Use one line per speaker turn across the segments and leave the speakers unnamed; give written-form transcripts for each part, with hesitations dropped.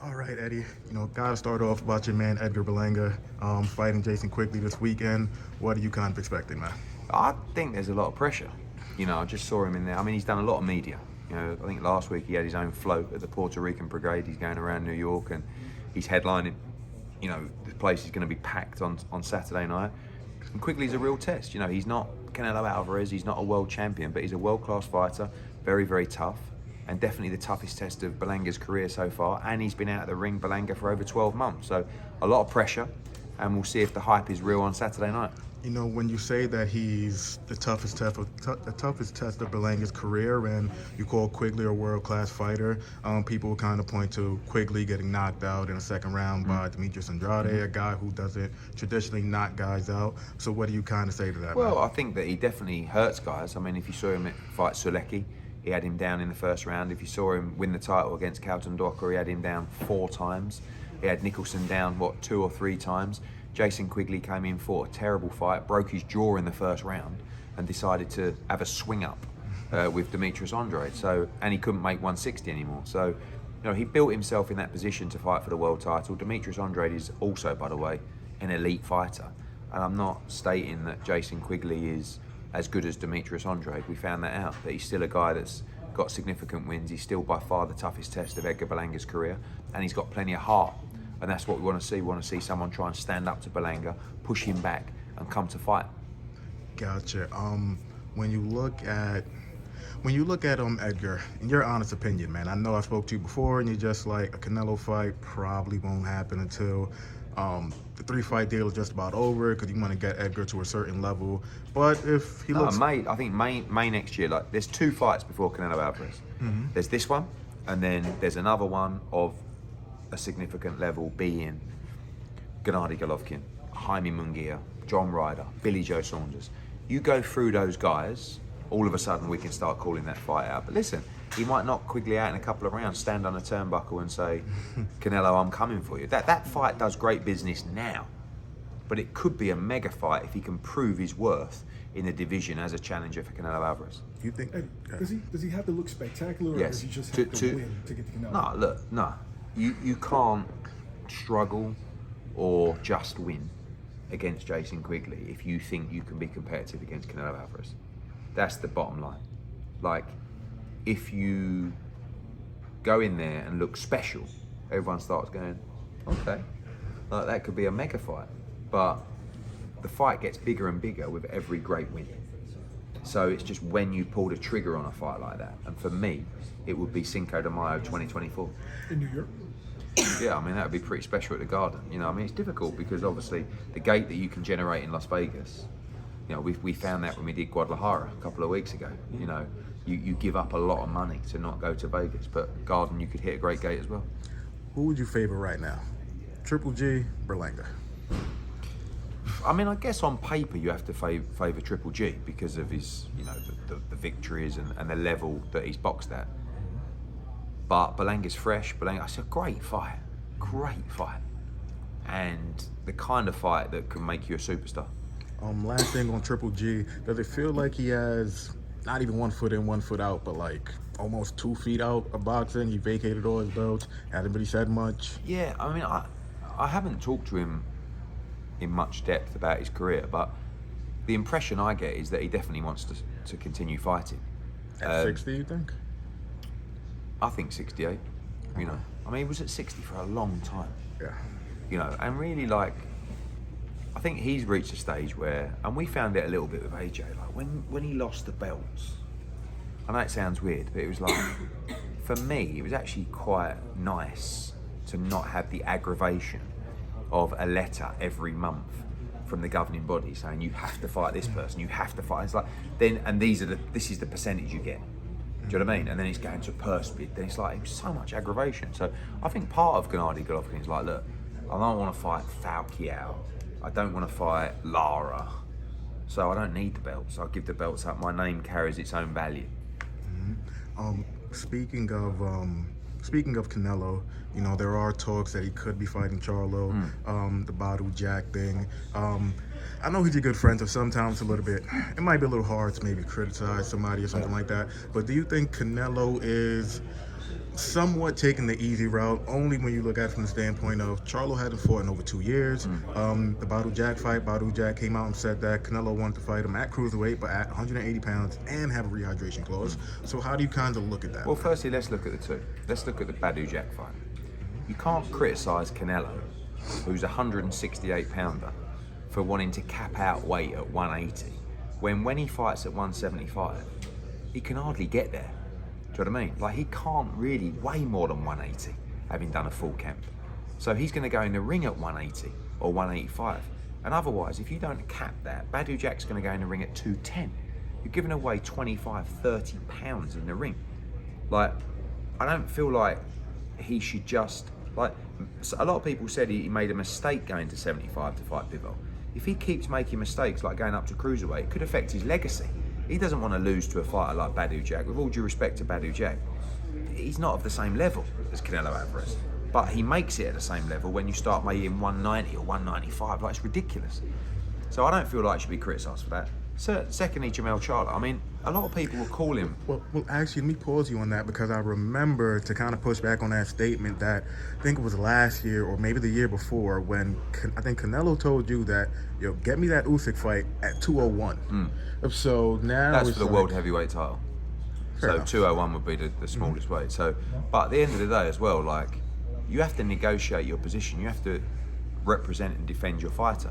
All right, Eddie. Gotta start off about your man Edgar Berlanga fighting Jason Quigley this weekend. What are you kind of expecting, man?
I think there's a lot of pressure. I just saw him in there. I mean, he's done a lot of media. I think last week he had his own float at the Puerto Rican Brigade. He's going around New York and he's headlining. The place is going to be packed on Saturday night. And Quigley's a real test. He's not Canelo Alvarez. He's not a world champion, but he's a world-class fighter. Very, very tough. And definitely the toughest test of Berlanga's career so far. And he's been out of the ring, Berlanga, for over 12 months. So a lot of pressure. And we'll see if the hype is real on Saturday night.
When you say that he's the toughest test of Berlanga's career, and you call Quigley a world-class fighter, people kind of point to Quigley getting knocked out in the second round by Demetrius Andrade, a guy who doesn't traditionally knock guys out. So what do you kind of say to that?
Well,
man?
I think that he definitely hurts guys. I mean, if you saw him fight Sulecki, he had him down in the first round. If you saw him win the title against Calton Docker, he had him down 4 times. He had Nicholson down, 2 or 3 times. Jason Quigley came in, fought a terrible fight, broke his jaw in the first round and decided to have a swing up with Demetrius Andrade. And he couldn't make 160 anymore. So, he built himself in that position to fight for the world title. Demetrius Andrade is also, by the way, an elite fighter. And I'm not stating that Jason Quigley is as good as Demetrius Andrade. We found that out, that he's still a guy that's got significant wins. He's still by far the toughest test of Edgar Berlanga's career. And he's got plenty of heart. And that's what we want to see. We want to see someone try and stand up to Berlanga, push him back, and come to fight.
Gotcha. When you look at Edgar, in your honest opinion, man, I know I spoke to you before, and you're just like, a Canelo fight probably won't happen until the 3-fight deal is just about over, because you want to get Edgar to a certain level. But if he looks,
I think May next year. Like, there's 2 fights before Canelo Alvarez. There's this one, and then there's another one of a significant level being Gennady Golovkin, Jaime Munguia, John Ryder, Billy Joe Saunders. You go through those guys, all of a sudden we can start calling that fight out. But listen, he might knock Quigley out in a couple of rounds, stand on a turnbuckle and say, Canelo, I'm coming for you. That fight does great business now, but it could be a mega fight if he can prove his worth in the division as a challenger for Canelo Alvarez.
you think?
Does he have to look spectacular, or
Yes.
does he just have to win to get to Canelo?
No. You can't struggle or just win against Jason Quigley if you think you can be competitive against Canelo Alvarez. That's the bottom line. Like, if you go in there and look special, everyone starts going, okay, like, that could be a mega fight. But the fight gets bigger and bigger with every great win. So it's just when you pull the trigger on a fight like that. And for me, it would be Cinco de Mayo 2024.
In New York?
Yeah, I mean, that would be pretty special at the Garden. It's difficult because obviously the gate that you can generate in Las Vegas, we found that when we did Guadalajara a couple of weeks ago. You give up a lot of money to not go to Vegas, but Garden, you could hit a great gate as well.
Who would you favor right now? Triple G, Berlanga?
I mean, I guess on paper you have to favour Triple G because of his, the victories and the level that he's boxed at. But Berlanga's fresh. It's a great fight, and the kind of fight that can make you a superstar.
Last thing on Triple G, does it feel like he has not even 1 foot in, 1 foot out, but like almost 2 feet out of boxing? He vacated all his belts, hasn't really said much.
Yeah, I mean, I haven't talked to him in much depth about his career, but the impression I get is that he definitely wants to continue fighting.
At 60, you think?
I think 68. I mean, he was at 60 for a long time.
Yeah.
And really, like, I think he's reached a stage where, and we found it a little bit with AJ, like when he lost the belts. I know it sounds weird, but it was like, for me, it was actually quite nice to not have the aggravation of a letter every month from the governing body saying you have to fight this person, you have to fight. It's like, this is the percentage you get. Do you know what I mean? And then it's going to purse bid. Then it's like, it was so much aggravation. So I think part of Gennady Golovkin is like, look, I don't want to fight Falcao. I don't want to fight Lara. So I don't need the belts. I'll give the belts up. My name carries its own value.
Speaking of Canelo, there are talks that he could be fighting Charlo, the Badu Jack thing. I know he's a good friend, so sometimes it might be a little hard to maybe criticize somebody or something like that. But do you think Canelo is somewhat taking the easy route, only when you look at it from the standpoint of Charlo hadn't fought in over 2 years. The Badou Jack fight, Badou Jack came out and said that Canelo wanted to fight him at cruiserweight, but at 180 pounds and have a rehydration clause. So how do you kind of look at that?
Well, firstly, let's look at the two. Let's look at the Badou Jack fight. You can't criticise Canelo, who's a 168 pounder, for wanting to cap out weight at 180, when he fights at 175, he can hardly get there. Do you know what I mean? Like, he can't really weigh more than 180, having done a full camp. So he's going to go in the ring at 180 or 185. And otherwise, if you don't cap that, Badou Jack's going to go in the ring at 210. You're giving away 25, 30 pounds in the ring. Like, I don't feel like he should just, like, a lot of people said he made a mistake going to 75 to fight Bivol. If he keeps making mistakes like going up to cruiserweight, it could affect his legacy. He doesn't want to lose to a fighter like Badou Jack. With all due respect to Badou Jack, he's not of the same level as Canelo Alvarez. But he makes it at the same level when you start making 190 or 195. Like, it's ridiculous. So I don't feel like he should be criticised for that. Secondly, Jermall Charlo. I mean, a lot of people will call him.
Well, actually, let me pause you on that, because I remember, to kind of push back on that statement, that I think it was last year or maybe the year before, when I think Canelo told you that, get me that Usyk fight at 201. So now
that's
it's
for the world heavyweight title. So
enough.
201 would be the smallest weight. So, but at the end of the day as well, like, you have to negotiate your position. You have to represent and defend your fighter.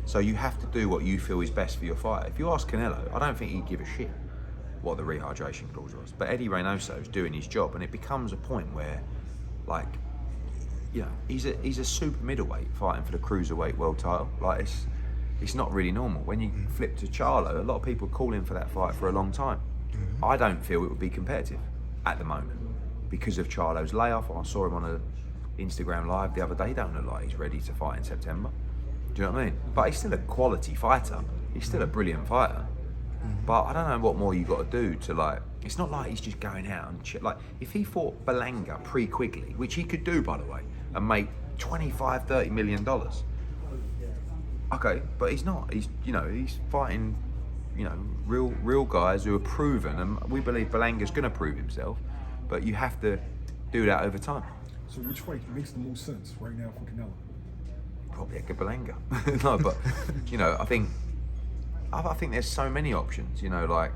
So you have to do what you feel is best for your fighter. If you ask Canelo, I don't think he'd give a shit what the rehydration clause was. But Eddie Reynoso's doing his job, and it becomes a point where, like, he's a super middleweight fighting for the cruiserweight world title. Like, it's not really normal. When you flip to Charlo, a lot of people call him for that fight for a long time. I don't feel it would be competitive at the moment because of Charlo's layoff. I saw him on an Instagram live the other day. He don't look like he's ready to fight in September. Do you know what I mean? But he's still a quality fighter. He's still a brilliant fighter. But I don't know what more you got to do to, like, it's not like he's just going out and like, if he fought Berlanga pre-Quigley, which he could do, by the way, and make $25-30 million. Okay, but he's not. He's fighting, real guys who are proven, and we believe Berlanga's going to prove himself. But you have to do that over time.
So which fight makes the most sense right now for Canelo?
Probably Edgar Berlanga. No, but I think there's so many options. Like,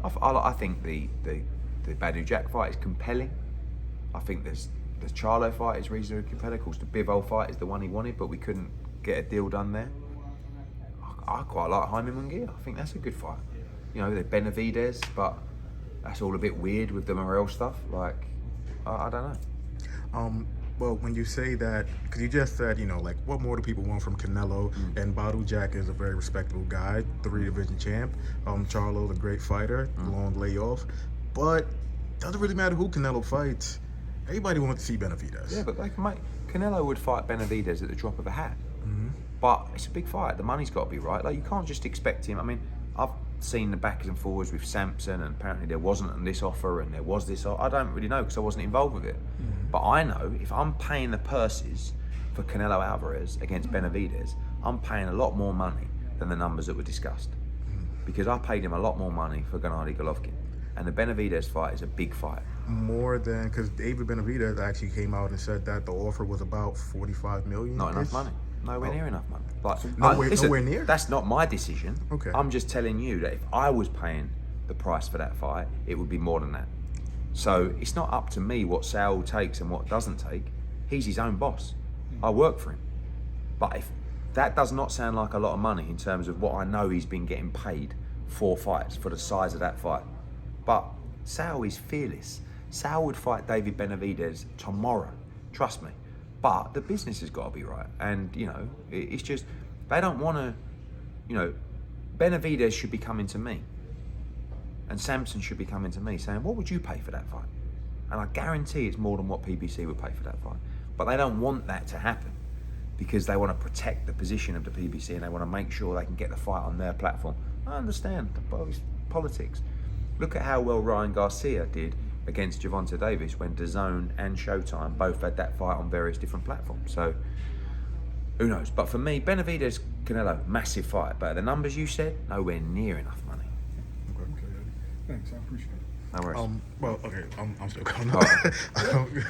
I think the Badou Jack fight is compelling. I think the Charlo fight is reasonably compelling. Of course, the Bivol fight is the one he wanted, but we couldn't get a deal done there. I quite like Jaime Munguia. I think that's a good fight. The Benavidez, but that's all a bit weird with the Morel stuff. Like, I don't know.
Well, when you say that, because you just said, like, what more do people want from Canelo? And Badou Jack is a very respectable guy, 3-division champ. Charlo's a great fighter, long layoff. But doesn't really matter who Canelo fights. Everybody wants to see Benavidez.
Yeah, but Canelo would fight Benavidez at the drop of a hat. But it's a big fight. The money's got to be right. Like, you can't just expect him. I mean, I've seen the backwards and forwards with Samson, and apparently there wasn't this offer and there was this offer. I don't really know because I wasn't involved with it. But I know if I'm paying the purses for Canelo Alvarez against Benavidez, I'm paying a lot more money than the numbers that were discussed. Because I paid him a lot more money for Gennady Golovkin. And the Benavidez fight is a big fight.
More than, because David Benavidez actually came out and said that the offer was about $45 million.
Not enough money. Nowhere near enough money. Like,
nowhere near?
That's not my decision.
Okay.
I'm just telling you that if I was paying the price for that fight, it would be more than that. So it's not up to me what Saul takes and what doesn't take. He's his own boss. I work for him. But if that does not sound like a lot of money in terms of what I know he's been getting paid for fights, for the size of that fight. But Saul is fearless. Saul would fight David Benavidez tomorrow. Trust me. But the business has got to be right. And, it's just, they don't want to, Benavidez should be coming to me. And Samson should be coming to me saying, what would you pay for that fight? And I guarantee it's more than what PBC would pay for that fight. But they don't want that to happen because they want to protect the position of the PBC and they want to make sure they can get the fight on their platform. I understand, but it's politics. Look at how well Ryan Garcia did against Gervonta Davis when DAZN and Showtime both had that fight on various different platforms. So, who knows? But for me, Benavidez, Canelo, massive fight. But the numbers you said, nowhere near enough money.
Okay, Eddie. Thanks, I appreciate it.
No worries.
Well, okay, I'm still going.
Alright.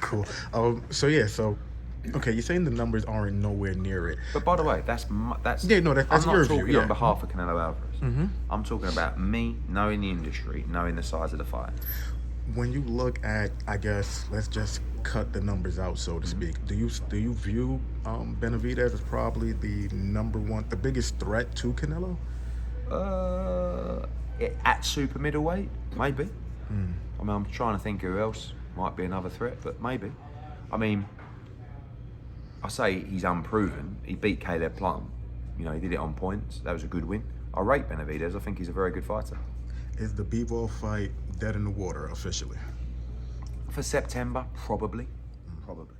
Cool. Okay, you're saying the numbers aren't nowhere near it.
But by the way, that's
Yeah, no, that's
I'm
your
not
view,
talking
yeah.
on behalf of Canelo Alvarez. I'm talking about me knowing the industry, knowing the size of the fight.
When you look at, I guess, let's just cut the numbers out, so to speak. Do you view Benavidez as probably the the biggest threat to Canelo?
At super middleweight, maybe. I mean, I'm trying to think who else might be another threat, but maybe. I mean, I say he's unproven. He beat Caleb Plum. You know, he did it on points. That was a good win. I rate Benavidez. I think he's a very good fighter.
Is the Bivol fight dead in the water officially?
For September, probably. Probably.